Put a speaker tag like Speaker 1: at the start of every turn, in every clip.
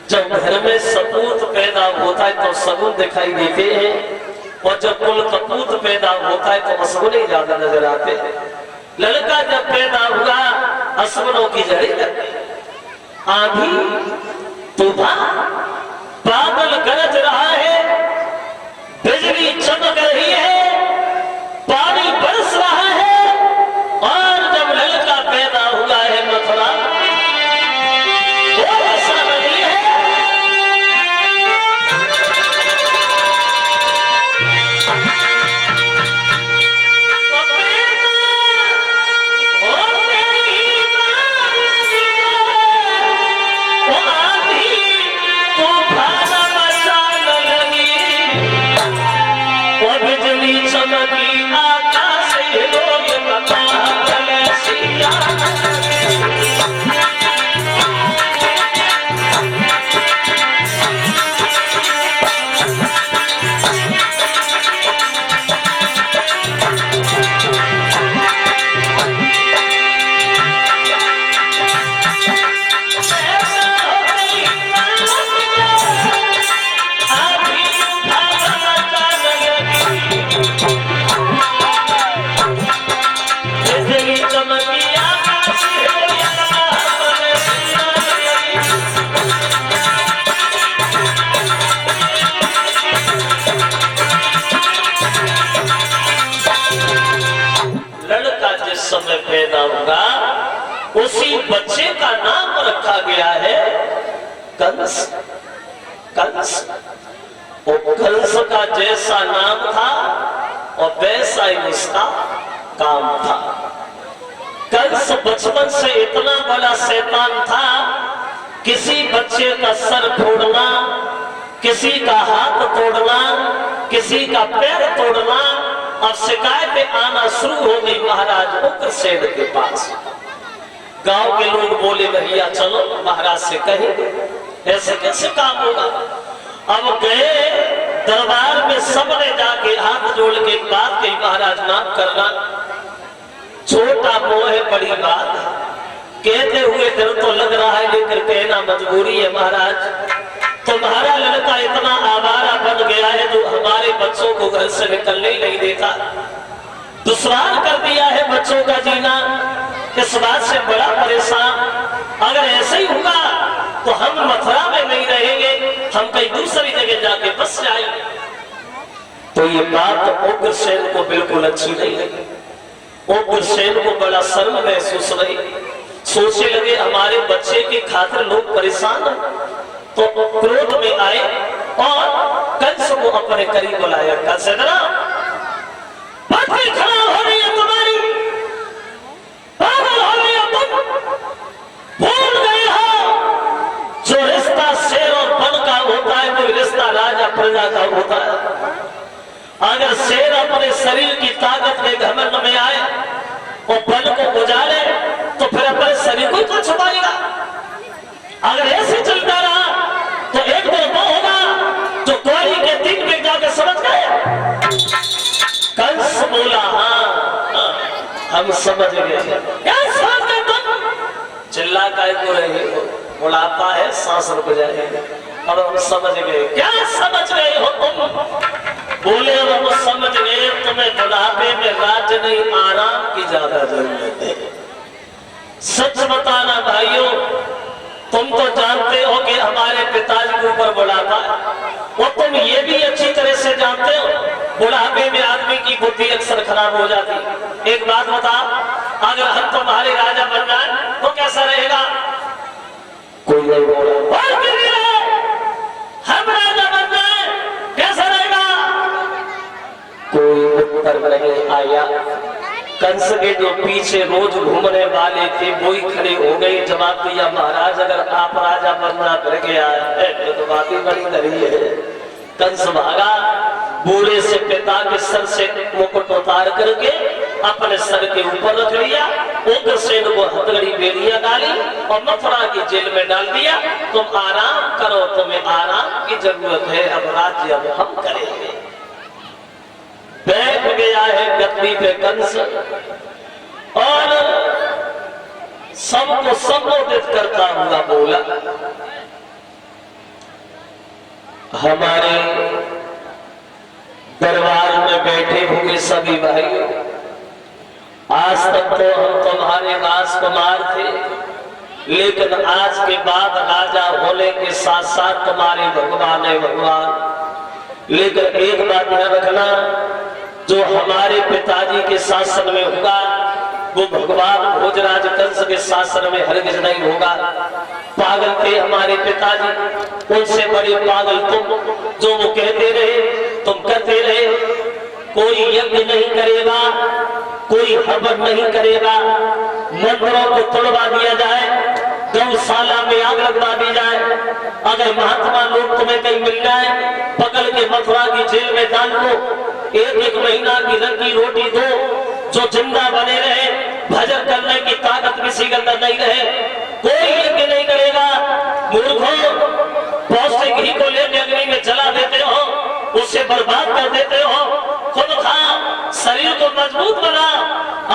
Speaker 1: जब घर में सपूत पैदा होता है तो सगुन दिखाई देते हैं, और जब कुल कपूत पैदा होता है तो असगुन ज्यादा नजर आते हैं। लड़का जब पैदा हुआ असगुनों की जड़ी लगती, आंधी तूफान बादल गरज रहा है, बिजली चमक रही है, पानी बरस रहा है, और जब लड़का पैदा हुआ है मथुरा वो ऐसा नहीं है। बिजली चमकी आकाश से लोग समय पैदा होगा उसी बच्चे का नाम रखा गया है कंस। कंस और कंस का जैसा नाम था और वैसा ही उसका काम था। कंस बचपन से इतना बड़ा शैतान था, किसी बच्चे का सर फोड़ना, किसी का हाथ तोड़ना, किसी का पैर तोड़ना। अब शिकायतें आना शुरू हो गई महाराज उग्रसेन के पास। गांव के लोग बोले भैया चलो महाराज से कहेंगे, ऐसे कैसे काम होगा। अब गए दरबार में, सबने जाके हाथ जोड़ के बात कही, महाराज माफ करना, छोटा मोह है बड़ी बात। कहते हुए डर तो लग रहा है लेकिन कहना मजबूरी है महाराज। तुम्हारा लड़का इतना आवारा बन गया है जो हमारे बच्चों को घर से निकलने ही नहीं देता, दुश्वार कर दिया है बच्चों का जीना। इस बात से बड़ा परेशान। अगर ऐसे ही होगा तो हम मथुरा में नहीं रहेंगे, हम कहीं दूसरी जगह जाके बस जाएंगे। तो ये बात उग्रसेन को बिल्कुल अच्छी नहीं लगी। उग्रसेन को बड़ा शर्म महसूस रही। सोचने लगे हमारे बच्चे की खातिर लोग परेशान हैं। तो क्रोध में आए और कंस को अपने करीब बुलाया। कंस खड़ा हो रही है तुम्हारी, पागल हो रही हो तुम, भूल गए हो जो रिश्ता शेर और बन का होता है वो रिश्ता राजा प्रजा का होता है। अगर शेर अपने शरीर की ताकत में घमंड में आए और बल को उजाड़े तो फिर अपने शरीर को तो छुपाएगा। अगर ऐसे चलता रहा तो एक दिन वो होगा जो कोई के दिन में जाके समझ गए। कंस बोला हाँ हम समझ गए। क्या समझ गए तुम? चिल्ला काय को रहे हो, बुढ़ापा है सांस रुक जाएगा। और हम समझ गए। क्या समझ गए हो तुम? बोले हम समझ गए तुम्हें बुढ़ापे में राज्य नहीं आराम की ज्यादा जरूरत है। सच बताना भाइयों, तुम तो जानते हो कि हमारे पिताजी के ऊपर बुढ़ापा है, और तुम ये भी अच्छी तरह से जानते हो बुढ़ापे में आदमी की बुद्धि अक्सर खराब हो जाती। एक बात बताओ, अगर हम तुम्हारे राजा बन जाए तो कैसा रहेगा? कोई नहीं बोला। हम राजा बन जाए कैसा रहेगा? कोई उत्तर नहीं आया। कंस के जो पीछे रोज घूमने वाले थे वो ही खड़े हो गए। जवाब दिया महाराज अगर आप राजा बनना कर गया है तो बात ही बड़ी धरी है। कंस भागा, बूढ़े से पिता के सर से मुकुट उतार करके अपने सर के ऊपर रख लिया। उग्रसेन को हथकड़ी बेड़ियां डाली और मथुरा की जेल में डाल दिया। तुम आराम करो, तुम्हें आराम की जरूरत है, अब राज्य अब हम करेंगे। बैठ गया है गद्दी पे कंस और सबको संबोधित करता हुआ बोला, हमारे दरबार में बैठे हुए सभी भाइयों, आज तक तो हम तुम्हारे राजकुमार थे, लेकिन आज के बाद राजा होने के साथ साथ तुम्हारे भगवान है भगवान। लेकिन एक बात ध्यान रखना, जो हमारे पिताजी के शासन में होगा वो भगवान भोजराज कंस के शासन में हरगिज नहीं होगा। पागल थे हमारे पिताजी, उनसे बड़े पागल तुम। जो वो कहते रहे तुम करते रहे। कोई यज्ञ नहीं करेगा, कोई हवन नहीं करेगा, मंदिरों को तोड़वा दिया जाए, गौशाला में आग लगवा दी जाए। अगर महात्मा लोग तुम्हें कहीं मिल जाए, पकड़ के मथुरा की जेल में डाल दो, एक महीना की रंगी रोटी दो, जो जिंदा बने रहे, भजन करने की ताकत किसी के अंदर नहीं रहे, कोई यज्ञ नहीं करेगा। मूर्खों, पौष्टिक घी को लेकर अग्नि में जला देते हो, उसे बर्बाद कर देते हो। खुद खा, शरीर को मजबूत बना।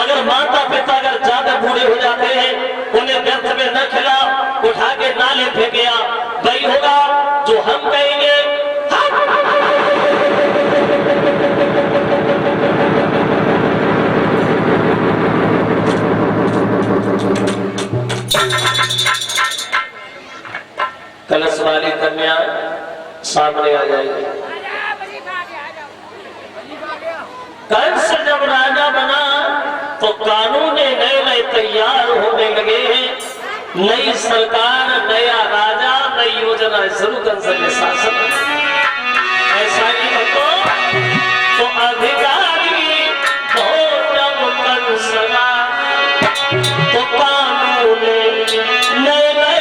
Speaker 1: अगर माता पिता अगर ज्यादा बूढ़े हो जाते हैं, उन्हें व्यर्थ में न खिलाओ, उठा के नाले फेंकिया, वही होगा जो हम कहेंगे। कलश वाली कन्या सामने आ जाएगी। कंस जब राजा बना तो कानून नए नए तैयार होने लगे हैं। नई सरकार, नया राजा, नई योजना शुरू कंस के शासन। ऐसा ही तो अधिकारी हो जब कंस तो कानून नए नए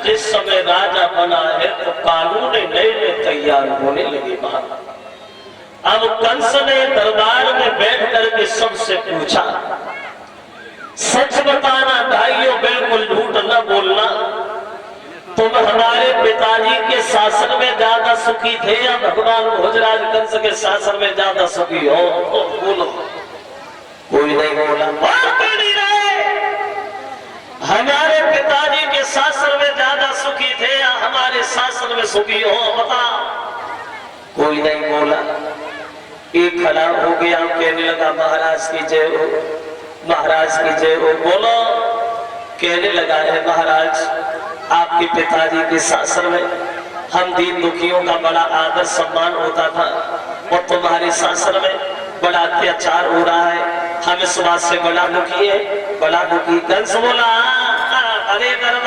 Speaker 1: जिस समय राजा बना है तो कानून नए नए तैयार होने लगे। अब कंस ने दरबार में बैठ करके सबसे पूछा, सच बताना भाइयों, बिल्कुल झूठ न बोलना, तुम हमारे पिताजी के शासन में ज्यादा सुखी थे या भगवान भोजराज कंस के शासन में ज्यादा सुखी हो? तो बोलो। कोई नहीं बोला। हमारे पिताजी के शासन में ज्यादा सुखी थे या हमारे शासन में सुखी हो? बता। कोई नहीं बोला। एक खड़ा हो गया, कहने लगा महाराज की जय हो, महाराज की जय हो। बोलो। कहने लगा है महाराज, आपके पिताजी के शासन में हम दीन दुखियों का बड़ा आदर सम्मान होता था और तुम्हारे शासन में बड़ा अत्याचार हो रहा है। हम इस बात से बड़ा दुखी है, बड़ा दुखी। कंस बोला अरे दरबार